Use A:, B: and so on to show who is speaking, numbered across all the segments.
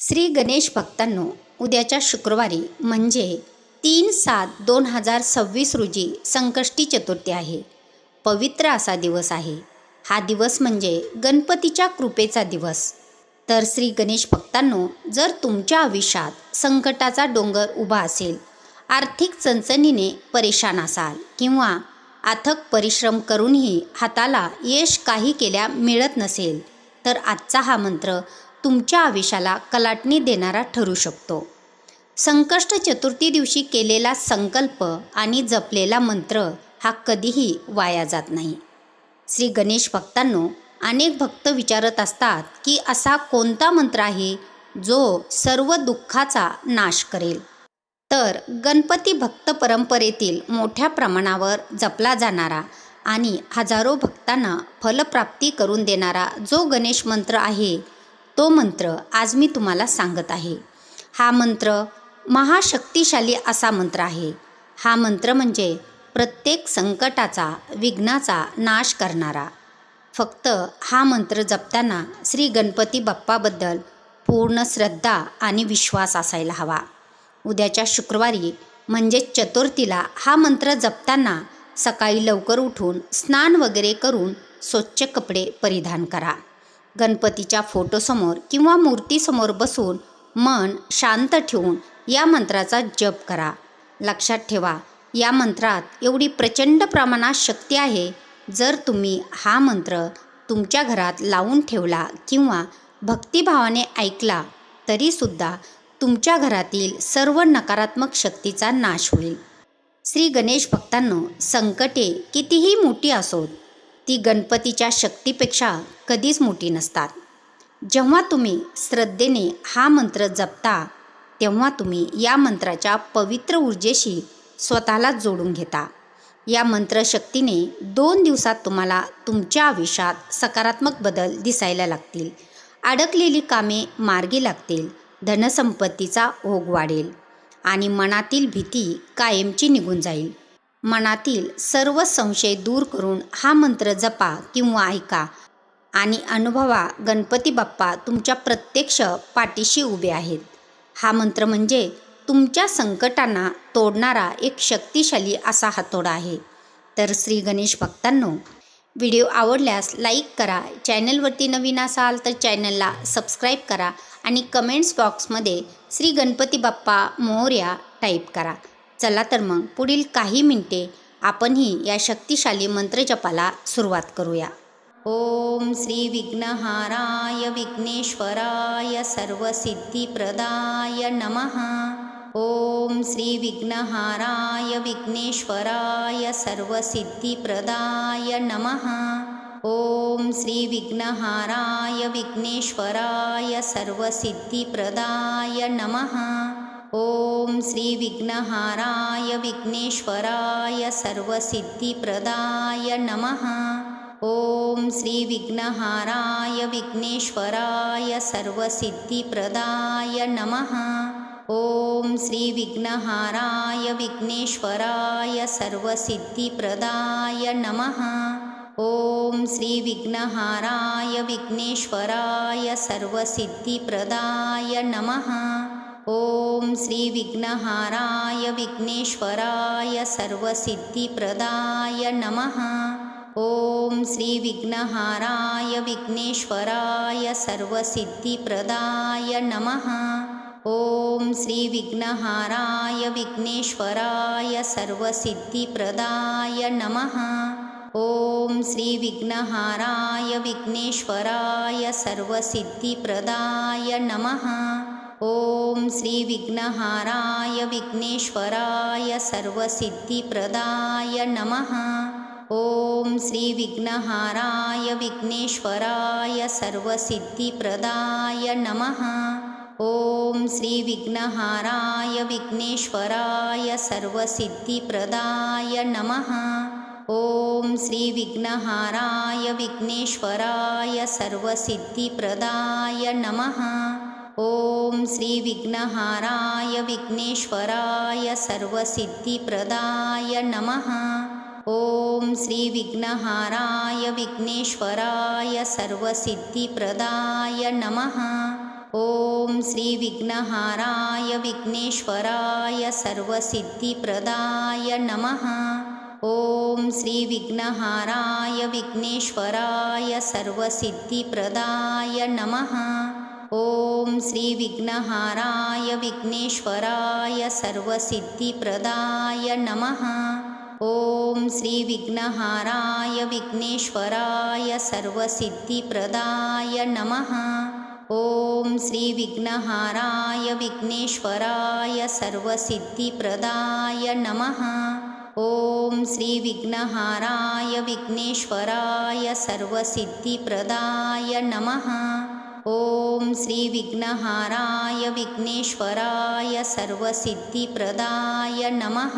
A: श्री गणेश भक्तांनो, उद्याच्या शुक्रवारी म्हणजे 3/7/2026 रोजी संकष्टी चतुर्थी आहे. पवित्र असा दिवस आहे. हा दिवस म्हणजे गणपतीच्या कृपेचा दिवस. तर श्री गणेश भक्तांनो, जर तुमच्या आयुष्यात संकटाचा डोंगर उभा असेल, आर्थिक चणचणीने परेशान असाल किंवा अथक परिश्रम करूनही हाताला यश काही केल्या मिळत नसेल, तर आजचा हा मंत्र तुमच्या आयुष्याला कलाटणी देणारा ठरू शकतो. संकष्ट चतुर्थी दिवशी केलेला संकल्प आणि जपलेला मंत्र हा कधीही वाया जात नाही. श्री गणेश भक्तांनो, अनेक भक्त विचारत असतात की असा कोणता मंत्र आहे जो सर्व दुःखाचा नाश करेल. तर गणपती भक्त परंपरेतील मोठ्या प्रमाणावर जपला जाणारा आणि हजारो भक्तांना फलप्राप्ती करून देणारा जो गणेश मंत्र आहे, तो मंत्र आज मी तुम्हाला सांगत आहे. हा मंत्र महाशक्तिशाली असा मंत्र आहे. हा मंत्र म्हणजे प्रत्येक संकटाचा, विघ्नाचा नाश करणारा. फक्त हा मंत्र जपताना श्री गणपती बाप्पाबद्दल पूर्ण श्रद्धा आणि विश्वास असायला हवा. उद्याच्या शुक्रवारी म्हणजे चतुर्थीला हा मंत्र जपताना सकाळी लवकर उठून स्नान वगैरे करून स्वच्छ कपडे परिधान करा. गणपतीच्या फोटोसमोर किंवा मूर्तीसमोर बसून मन शांत ठेवून या मंत्राचा जप करा. लक्षात ठेवा, या मंत्रात एवढी प्रचंड प्रमाणात शक्ती आहे. जर तुम्ही हा मंत्र तुमच्या घरात लावून ठेवला किंवा भक्तिभावाने ऐकला तरीसुद्धा तुमच्या घरातील सर्व नकारात्मक शक्तीचा नाश होईल. श्री गणेश भक्तांनो, संकटे कितीही मोठी असोत, ती गणपतीच्या शक्तीपेक्षा कधीच मोठी नसतात. जेव्हा तुम्ही श्रद्धेने हा मंत्र जपता, तेव्हा तुम्ही या मंत्राच्या पवित्र ऊर्जेशी स्वतःला जोडून घेता. या मंत्रशक्तीने 2 दिवसात तुम्हाला तुमच्या आयुष्यात सकारात्मक बदल दिसायला लागतील. अडकलेली कामे मार्गी लागतील, धनसंपत्तीचा ओघ वाढेल आणि मनातील भीती कायमची निघून जाईल. मनातील सर्व संशय दूर करून हा मंत्र जपा किंवा ऐका आणि अनुभवा, गणपती बाप्पा तुमच्या प्रत्यक्ष पाठीशी उभे आहेत. हा मंत्र म्हणजे तुमच्या संकटांना तोडणारा एक शक्तिशाली असा हातोडा आहे. तर श्री गणेश भक्तांनो, व्हिडिओ आवडल्यास लाईक करा. चॅनलवरती नवीन असाल तर चॅनलला सबस्क्राईब करा आणि कमेंट्स बॉक्समध्ये श्री गणपती बाप्पा मोरया टाईप करा. चला तर मग पुढील काही मिनिटे आपणही या शक्तिशाली मंत्रजपाला सुरुवात करूया. ओम श्री विघ्नहाराय विघ्नेश्वराय सर्वसिद्धिप्रदाय नमः. ओम श्री विघ्नहाराय विघ्नेश्वराय सर्वसिद्धिप्रदाय नमः. ओम श्री विघ्नहाराय विघ्नेश्वराय सर्वसिद्धिप्रदाय नमः. ओम श्री विघ्नहाराय विघ्नेश्वराय सर्वसिद्धिप्रदाय नमः. ओम श्री विघ्नहाराय विघ्नेश्वराय सर्वसिद्धिप्रदाय नमः. ओम श्री विघ्नहाराय विघ्नेश्वराय सर्वसिद्धिप्रदाय नमः. ओम श्री विघ्नहाराय विघ्नेश्वराय सर्वसिद्धिप्रदाय नमः. ओम श्री विघ्नहाराय विघ्नेश्वराय सर्वसिद्धिप्रदाय नमः. ओम श्री विघ्नहाराय विघ्नेश्वराय सर्वसिद्धिप्रदाय नमः. ओम श्री विघ्नहाराय विघ्नेश्वराय सर्वसिद्धिप्रदाय नमः. ओम श्री विघ्नहाराय विघ्नेश्वराय सर्वसिद्धिप्रदाय नमः. ओम श्री विघ्नहाराय विघ्नेश्वराय सर्वसिद्धिप्रदाय नमः. ओम श्री विघ्नहाराय विघ्नेश्वराय सर्वसिद्धिप्रदाय नमः. ओम श्री विघ्नहाराय विघ्नेश्वराय सर्वसिद्धिप्रदाय नमः. ओम श्री विघ्नहाराय विघ्नेश्वराय सर्वसिद्धिप्रदाय नमः. ओम श्री विघ्नहाराय विघ्नेश्वराय सर्वसिद्धिप्रदाय नमः. ओम श्री विघ्नहाराय विघ्नेश्वराय सर्वसिद्धिप्रदाय नमः. ओम श्री विघ्नहाराय विघ्नेश्वराय सर्वसिद्धिप्रदाय नमः। ओम श्री विघ्नहाराय विघ्नेश्वराय सर्वसिद्धिप्रदाय नमः। ओम श्री विघ्नहाराय विघ्नेश्वराय सर्वसिद्धिप्रदाय नमः। ओम श्री विघ्नहाराय विघ्नेश्वराय सर्वसिद्धिप्रदाय नमः। ओम श्री विघ्नहाराय विघ्नेश्वराय सर्वसिद्धिप्रदाय नमः। ओम श्री विघ्नहाराय विघ्नेश्वराय सर्वसिद्धिप्रदाय नमः। ओम श्री विघ्नहाराय विघ्नेश्वराय सर्वसिद्धिप्रदाय नमः।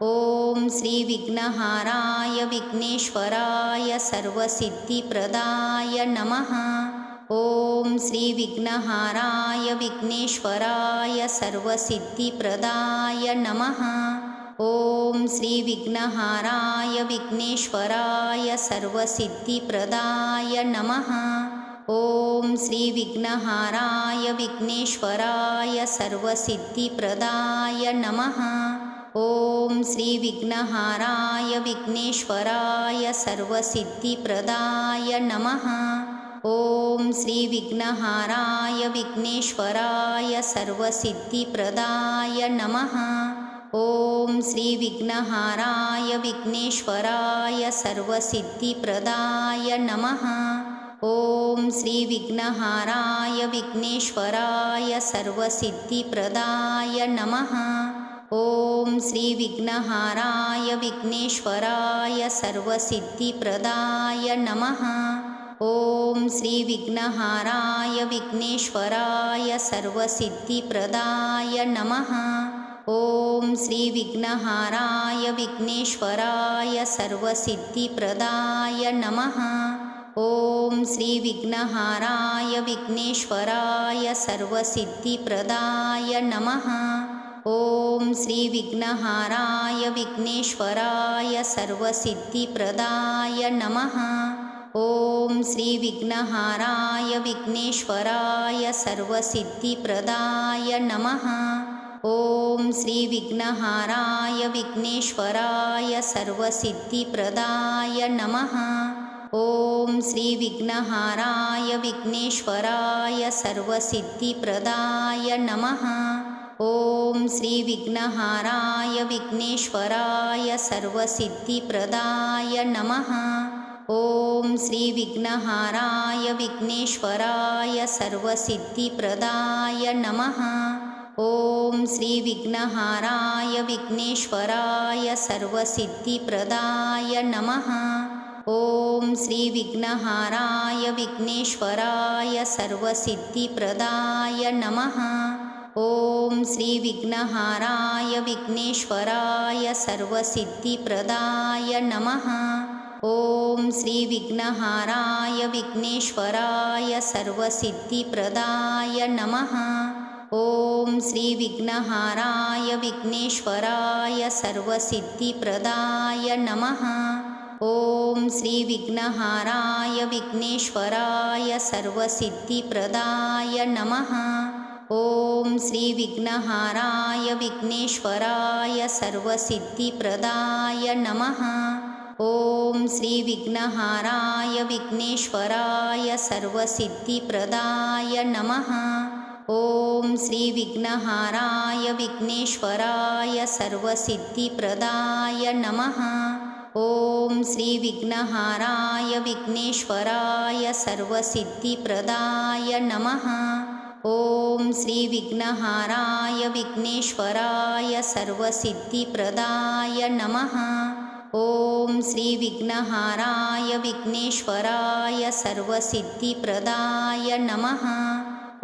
A: ओम श्री विघ्नहाराय विघ्नेश्वराय सर्वसिद्धिप्रदाय नमः। ओम श्री विघ्नहाराय विघ्नेश्वराय सर्वसिद्धिप्रदाय नमः। ओम श्री विघ्नहाराय विघ्नेश्वराय सर्वसिद्धिप्रदाय नमः। ओम श्री विघ्नहाराय विघ्नेश्वराय सर्वसिद्धिप्रदाय नमः। ओम श्री विघ्नहाराय विघ्नेश्वराय सर्वसिद्धिप्रदाय नमः। ओम श्री विघ्नहाराय विघ्नेश्वराय सर्वसिद्धिप्रदाय नमः। ओम श्री विघ्नहाराय विघ्नेश्वराय सर्वसिद्धिप्रदाय नमः। ओम श्री विघ्नहाराय विघ्नेश्वराय सर्वसिद्धिप्रदाय नमः। ओम श्री विघ्नहाराय विघ्नेश्वराय सर्वसिद्धिप्रदाय नमः। ओम श्री विघ्नहाराय विघ्नेश्वराय सर्वसिद्धिप्रदाय नमः। ओम श्री विघ्नहाराय विघ्नेश्वराय सर्वसिद्धिप्रदाय नमः। ओम श्री विघ्नहाराय विघ्नेश्वराय सर्वसिद्धिप्रदाय नमः। ओम श्री विघ्नहाराय विघ्नेश्वराय सर्वसिद्धिप्रदाय नमः। ओम श्री विघ्नहाराय विघ्नेश्वराय सर्वसिद्धिप्रदाय नमः। ओम श्री विघ्नहाराय विघ्नेश्वराय सर्वसिद्धिप्रदाय नमः। ओम श्री विघ्नहाराय विघ्नेश्वराय सर्वसिद्धिप्रदाय नमः। ओम श्री विघ्नहाराय विघ्नेश्वराय सर्वसिद्धिप्रदाय नमः। ओम श्री विघ्नहाराय विघ्नेश्वराय सर्वसिद्धिप्रदाय नमः। ओम श्री विघ्नहाराय विघ्नेश्वराय सर्वसिद्धिप्रदाय नमः। ओम श्री विघ्नहाराय विघ्नेश्वराय सर्वसिद्धिप्रदाय नमः। ओम श्री विघ्नहाराय विघ्नेश्वराय सर्वसिद्धिप्रदाय नमः। ओम श्री विघ्नहाराय विघ्नेश्वराय सर्वसिद्धिप्रदाय नमः। ओम श्री विघ्नहाराय विघ्नेश्वराय सर्वसिद्धिप्रदाय नमः। ओम श्री विघ्नहाराय विघ्नेश्वराय सर्वसिद्धिप्रदाय नमः। ओम श्री विघ्नहाराय विघ्नेश्वराय सर्वसिद्धिप्रदाय नमः। ओम श्री विघ्नहाराय विघ्नेश्वराय सर्वसिद्धिप्रदाय नमः। ओम श्री विघ्नहाराय विघ्नेश्वराय सर्वसिद्धिप्रदाय नमः। ओम श्री विघ्नहाराय विघ्नेश्वराय सर्वसिद्धिप्रदाय नमः। ओम श्री विघ्नहाराय विघ्नेश्वराय सर्वसिद्धिप्रदाय नमः। ओम श्री विघ्नहाराय विघ्नेश्वराय सर्वसिद्धिप्रदाय नमः।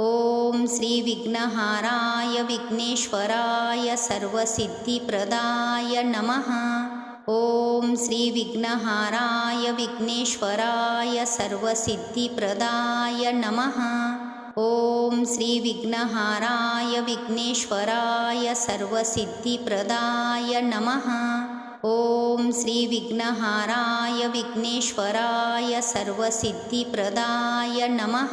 A: ओम श्री विघ्नहाराय विघ्नेश्वराय सर्वसिद्धिप्रदाय नमः। ओम श्री विघ्नहाराय विघ्नेश्वराय सर्वसिद्धिप्रदाय नमः। ओम श्री विघ्नहाराय विघ्नेश्वराय सर्वसिद्धिप्रदाय नमः। ओम श्री विघ्नहाराय विघ्नेश्वराय सर्वसिद्धिप्रदाय नमः।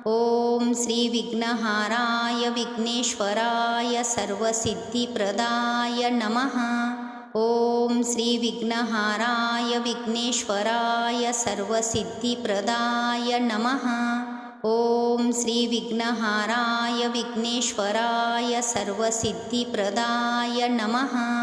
A: ओम श्री विघ्नहाराय विघ्नेश्वराय सर्वसिद्धिप्रदाय नमः। ओम श्री विघ्नहाराय विघ्नेश्वराय सर्वसिद्धिप्रदाय नमः। ओम श्री विघ्नहाराय विघ्नेश्वराय सर्वसिद्धिप्रदाय नमः।